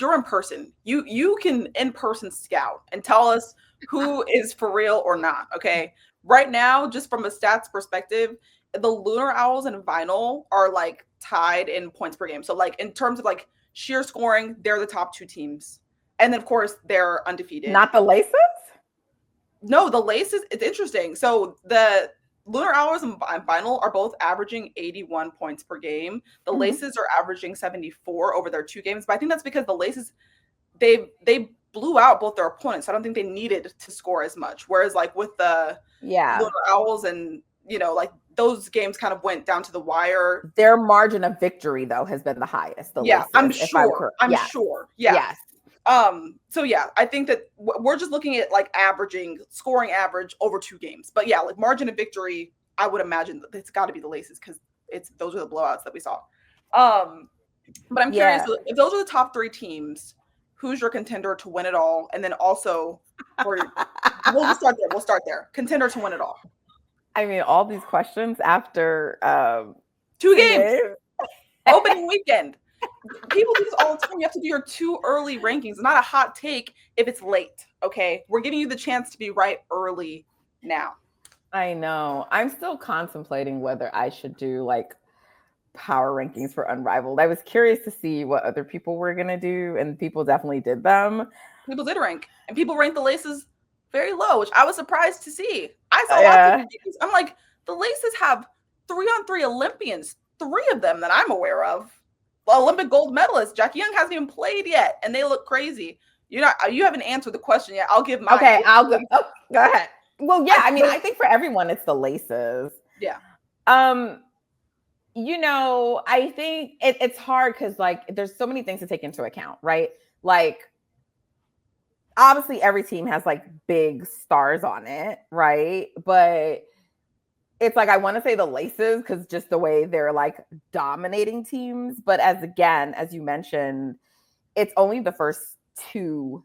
you're in person. You can in person scout and tell us who is for real or not. Okay. Right now, just from a stats perspective, the Lunar Owls and Vinyl are like tied in points per game. So like in terms of like sheer scoring, they're the top two teams. And then of course they're undefeated. Not the Laces? No, the Laces, it's interesting. So the Lunar Owls and Vinyl are both averaging 81 points per game. The Laces are averaging 74 over their 2 games, but I think that's because the Laces they blew out both their opponents. So I don't think they needed to score as much. Whereas like with the Lunar Owls and like those games kind of went down to the wire. Their margin of victory though has been the highest. The yeah, Laces, I'm sure. Yeah. Yes. So yeah, I think that we're just looking at like scoring average over 2 games. But yeah, like margin of victory, I would imagine that it's got to be the Laces because those are the blowouts that we saw. But I'm curious, if those are the top 3 teams, who's your contender to win it all? And then also, we'll just start there. We'll start there. Contender to win it all. I mean, all these questions after 2 games. Opening weekend. People do this all the time. You have to do your too early rankings. It's not a hot take if it's late. Okay, we're giving you the chance to be right early now. I know. I'm still contemplating whether I should do like power rankings for Unrivaled. I was curious to see what other people were gonna do, and people definitely did them. People did rank, and people ranked the Laces very low, which I was surprised to see. I saw a lot of people. I'm like, the Laces have 3-on-3 Olympians, 3 of them that I'm aware of. Olympic gold medalist Jackie Young hasn't even played you and they look crazy. You haven't answered the question yet. I'll give mine. Okay, I'll go. Oh, go ahead. Well, yeah, I mean, I think for everyone it's the Laces. Yeah. I think it's hard because like there's so many things to take into account, right? Like obviously every team has like big stars on it, right? But it's like I want to say the Laces because just the way they're like dominating teams. But as you mentioned, it's only the first 2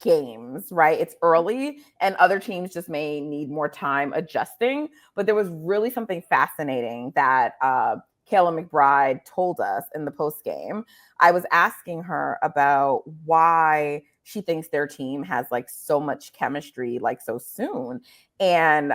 games, right? It's early and other teams just may need more time adjusting. But there was really something fascinating that Callie McBride told us in the post game. I was asking her about why she thinks their team has like so much chemistry like so soon. And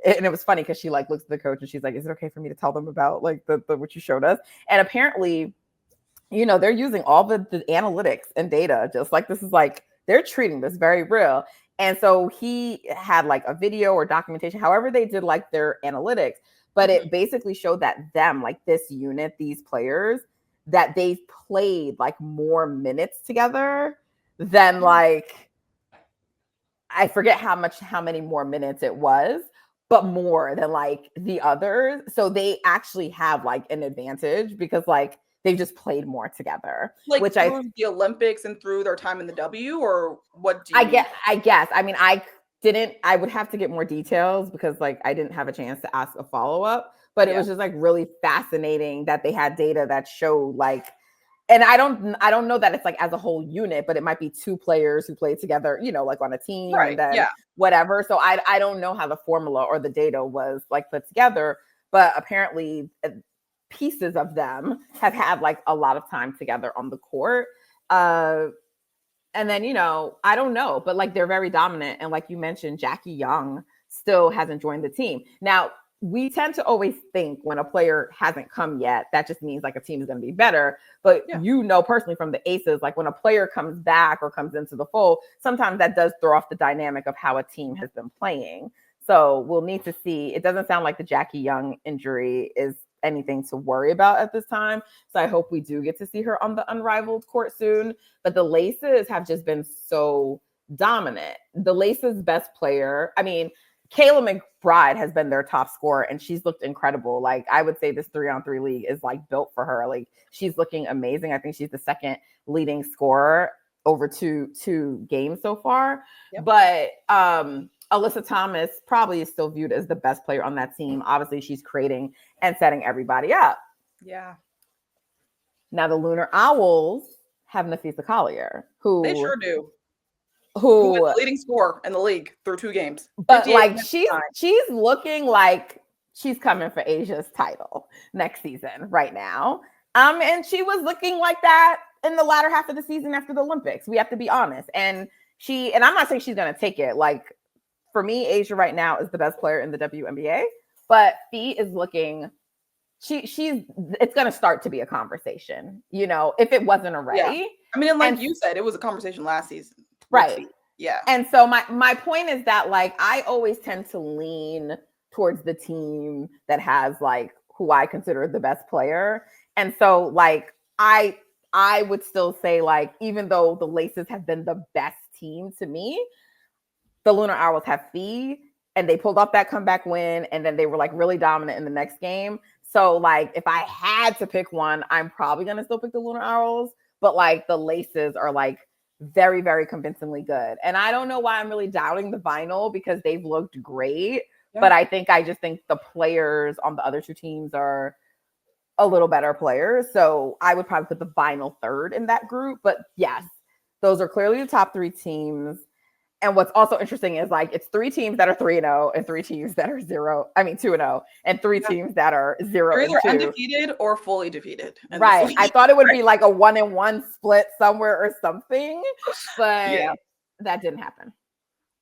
it was funny because she like looks at the coach and she's like, is it okay for me to tell them about like the what you showed us? And apparently, they're using all the analytics and data, just like this is like, they're treating this very real. And so he had like a video or documentation, however they did like their analytics, but it basically showed that them, like this unit, these players, that they've played like more minutes together than like, I forget how many more minutes it was, but more than like the others. So they actually have like an advantage because like they've just played more together. Like which through the Olympics and through their time in the W, or what do you I guess. I mean, I would have to get more details because like I didn't have a chance to ask a follow-up, but it was just like really fascinating that they had data that showed like, and I don't know that it's like as a whole unit, but it might be 2 players who play together, like on a team and then whatever. So I don't know how the formula or the data was like put together, but apparently pieces of them have had like a lot of time together on the court. And then, I don't know, but like they're very dominant. And like you mentioned, Jackie Young still hasn't joined the team. Now, we tend to always think when a player hasn't come yet, that just means like a team is going to be better. But personally from the Aces, like when a player comes back or comes into the fold, sometimes that does throw off the dynamic of how a team has been playing. So we'll need to see. It doesn't sound like the Jackie Young injury is anything to worry about at this time. So I hope we do get to see her on the Unrivaled court soon. But the Laces have just been so dominant. The Laces' best player, I mean, Callie McBride has been their top scorer and she's looked incredible. Like I would say this 3-on-3 league is like built for her. Like she's looking amazing. I think she's the second leading scorer over two games so far. Yep. But Alyssa Thomas probably is still viewed as the best player on that team. Obviously, she's creating and setting everybody up. Yeah. Now the Lunar Owls have Napheesa Collier, who they sure do. Who is the leading scorer in the league through 2 games. But like she's looking like she's coming for Asia's title next season right now. And she was looking like that in the latter half of the season after the Olympics. We have to be honest. And I'm not saying she's going to take it. Like, for me, Asia right now is the best player in the WNBA, but Fee is looking, it's going to start to be a conversation, you know, if it wasn't already. Yeah. I mean, and like you said, it was a conversation last season. Right. Yeah. And so my point is that, like, I always tend to lean towards the team that has, like, who I consider the best player. And so, like, I would still say, like, even though the Laces have been the best team to me, the Lunar Owls have Fee, and they pulled off that comeback win, and then they were, like, really dominant in the next game. So, like, if I had to pick one, I'm probably going to still pick the Lunar Owls, but, like, the Laces are, like, very, very convincingly good. And I don't know why I'm really doubting the Vinyl, because they've looked great, but I just think the players on the other two teams are a little better players. So I would probably put the Vinyl third in that group. But yes, those are clearly the top three teams. And what's also interesting is, like, it's 3 teams that are 3-0 and 3 teams that are 2-0, and 3 teams that are 0-2. You're either undefeated or fully defeated. Right. I thought it would be like a 1-1 split somewhere or something, but that didn't happen.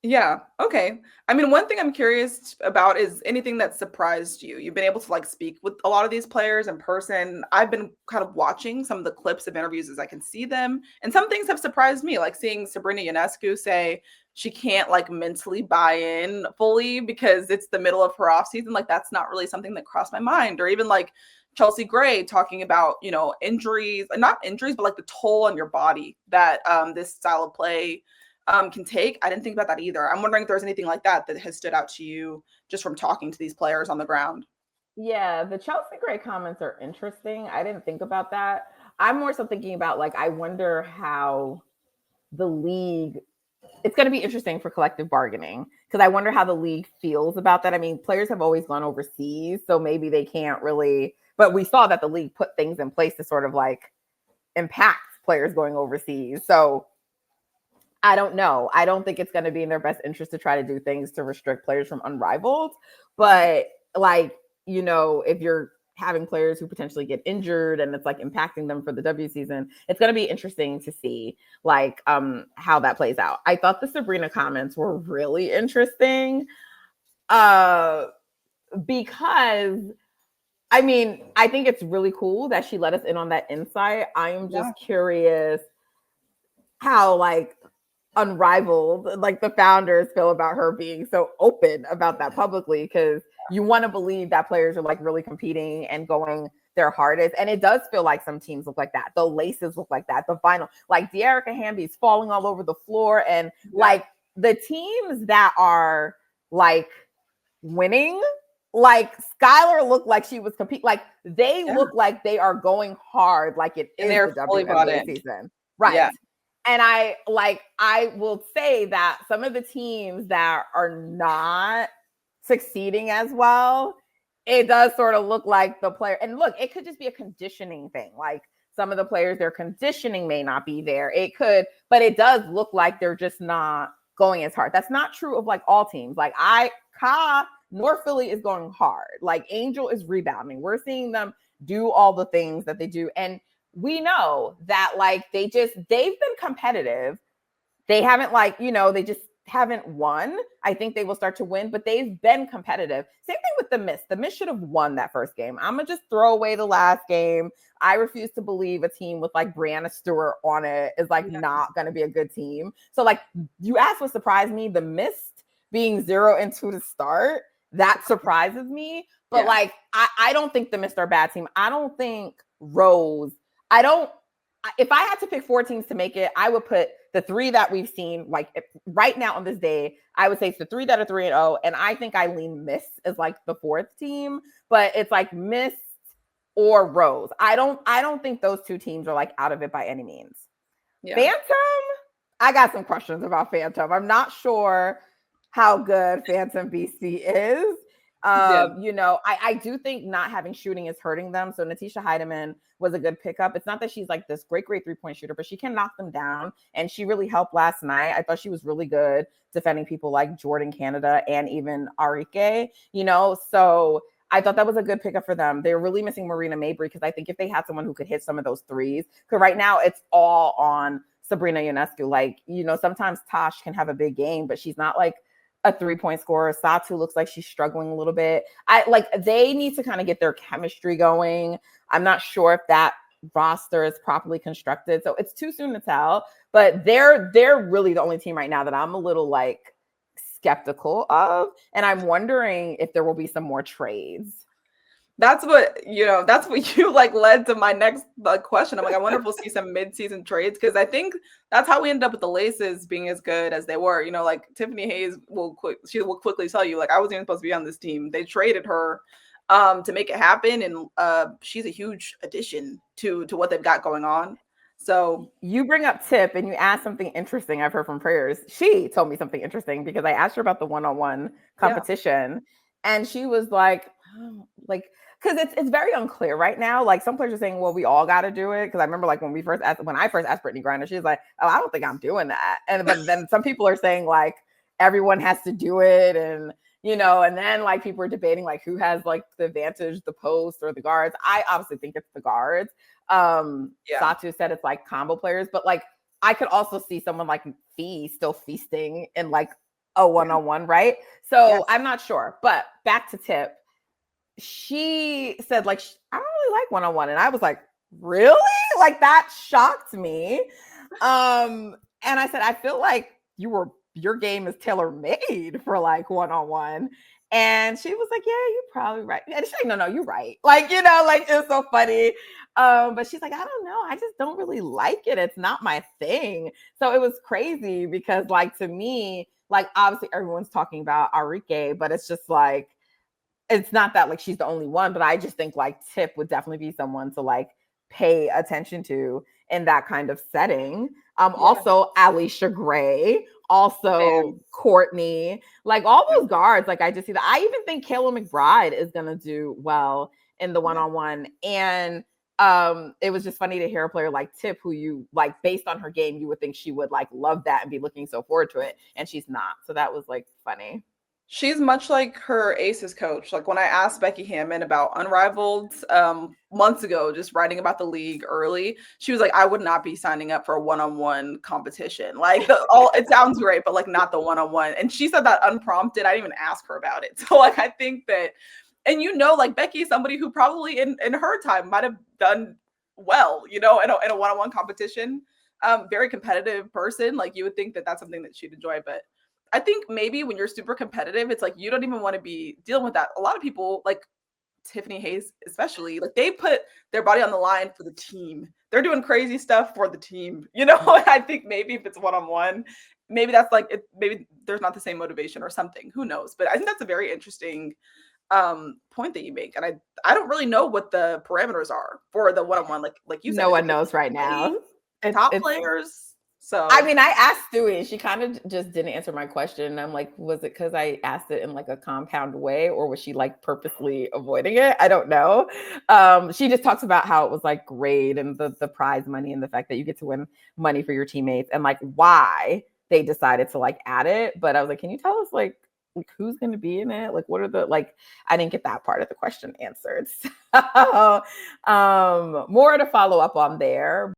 Yeah. Okay. I mean, one thing I'm curious about is anything that surprised you. You've been able to, like, speak with a lot of these players in person. I've been kind of watching some of the clips of interviews as I can see them. And some things have surprised me, like seeing Sabrina Ionescu say she can't, like, mentally buy in fully because it's the middle of her off season. Like, that's not really something that crossed my mind. Or even, like, Chelsea Gray talking about, you know, injuries, not injuries, but, like, the toll on your body that this style of play can take. I didn't think about that either. I'm wondering if there's anything like that has stood out to you just from talking to these players on the ground. Yeah, the Chelsea Gray comments are interesting. I didn't think about that. I'm more so thinking about, like, I wonder how the league, it's going to be interesting for collective bargaining, because I wonder how the league feels about that. I mean, players have always gone overseas, so maybe they can't really, but we saw that the league put things in place to sort of, like, impact players going overseas. So I don't know. I don't think it's going to be in their best interest to try to do things to restrict players from Unrivaled. But, like, you know, if you're having players who potentially get injured and it's, like, impacting them for the W season, it's going to be interesting to see, like, how that plays out. I thought the Sabrina comments were really interesting because, I mean, I think it's really cool that she let us in on that insight. I am just curious how, like, Unrivaled, like, the founders feel about her being so open about that publicly, because you want to believe that players are, like, really competing and going their hardest. And it does feel like some teams look like that. The Laces look like that. The Vinyl, like, De'Arica Hamby's falling all over the floor. And like, the teams that are, like, winning, like, Skylar looked like she was competing. Like, they look like they are going hard, like it is the WNBA season. Right. Yeah. And I will say that some of the teams that are not succeeding as well, it does sort of look like the player. And look, it could just be a conditioning thing. Like, some of the players, their conditioning may not be there. It could, but it does look like they're just not going as hard. That's not true of, like, all teams. Like, North Philly is going hard. Like, Angel is rebounding. We're seeing them do all the things that they do. And we know that, like, they've been competitive. They haven't, like, you know, they just haven't won. I think they will start to win, but they've been competitive. Same thing with the Miss. The Miss should have won that first game. I'm going to just throw away the last game. I refuse to believe a team with, like, Brianna Stewart on it is, like, not going to be a good team. So, like, you asked what surprised me. The Miss being 0-2 to start, that surprises me. But like, I don't think the Miss are a bad team. I don't think Rose, if I had to pick 4 teams to make it, I would put the 3 that we've seen, like, right now on this day, I would say it's the 3 that are 3-0. And I think I lean Miss as, like, the 4th team, but it's like Miss or Rose. I don't think those 2 teams are, like, out of it by any means. Yeah. Phantom, I got some questions about Phantom. I'm not sure how good Phantom BC is. You know, I do think not having shooting is hurting them. So Natisha Heidemann was a good pickup. It's not that she's, like, this great 3-point shooter, but she can knock them down. And she really helped last night. I thought she was really good defending people like Jordan Canada and even Arike, you know. So I thought that was a good pickup for them. They're really missing Marina Mabrey because I think if they had someone who could hit some of those threes, because right now it's all on Sabrina Ionescu. Like, you know, sometimes Tosh can have a big game, but she's not like a 3-point scorer. Satu looks like she's struggling a little bit. They need to kind of get their chemistry going. I'm not sure if that roster is properly constructed, so it's too soon to tell. But they're really the only team right now that I'm a little like skeptical of, and I'm wondering if there will be some more trades. That's what you like led to my next question. I'm like, I wonder if we'll see some mid-season trades, because I think that's how we ended up with the Laces being as good as they were. You know, like Tiffany Hayes will quickly tell you, like, I wasn't even supposed to be on this team. They traded her to make it happen, and she's a huge addition to what they've got going on. So you bring up Tip and you asked something interesting. I've heard from Prayers. She told me something interesting because I asked her about the one-on-one competition, and she was like, oh, like, because it's very unclear right now. Like, some players are saying, well, we all got to do it. Because I remember, like, when I first asked Brittany Griner, she was like, oh, I don't think I'm doing that. But then some people are saying, like, everyone has to do it, and you know, and then like people are debating like who has like the advantage, the post or the guards. I obviously think it's the guards. Satu said it's like combo players, but like I could also see someone like Fee still feasting in like a one-on-one, right? So I'm not sure. But back to Tip. She said, like, I don't really like one-on-one. And I was like, really? Like, that shocked me. And I said, I feel like your game is tailor-made for like one-on-one. And she was like, yeah, you're probably right. And she's like, no, you're right. Like, you know, like, it was so funny. But she's like, I don't know. I just don't really like it. It's not my thing. So it was crazy because, like, to me, like, obviously everyone's talking about Arike, but it's just like, it's not that like she's the only one, but I just think like Tip would definitely be someone to like pay attention to in that kind of setting. Also Alicia Gray, also Courtney, like all those guards. Like I just see that. I even think Kayla McBride is gonna do well in the one-on-one. And it was just funny to hear a player like Tip, who you like based on her game, you would think she would like love that and be looking so forward to it, and she's not. So that was like funny. She's much like her Aces coach. Like when I asked Becky Hammon about Unrivaled months ago, just writing about the league early, she was like, I would not be signing up for a one-on-one competition. Like it sounds great, but like not the one-on-one. And she said that unprompted. I didn't even ask her about it. So like, I think that, and you know, like Becky is somebody who probably in her time might have done well, you know, in a one-on-one competition. Very competitive person. Like you would think that that's something that she'd enjoy, but I think maybe when you're super competitive, it's like you don't even want to be dealing with that. A lot of people, like Tiffany Hayes especially, like they put their body on the line for the team. They're doing crazy stuff for the team. You know, I think maybe if it's one-on-one, maybe that's like maybe there's not the same motivation or something. Who knows? But I think that's a very interesting point that you make. And I don't really know what the parameters are for the one-on-one. Like you said, no one knows right now. Top players. So I mean, I asked Stewie, she kind of just didn't answer my question. I'm like, was it because I asked it in like a compound way, or was she like purposely avoiding it? I don't know. She just talks about how it was like great and the prize money and the fact that you get to win money for your teammates and like why they decided to like add it. But I was like, can you tell us like who's going to be in it? Like, what are the, like, I didn't get that part of the question answered. So, more to follow up on there.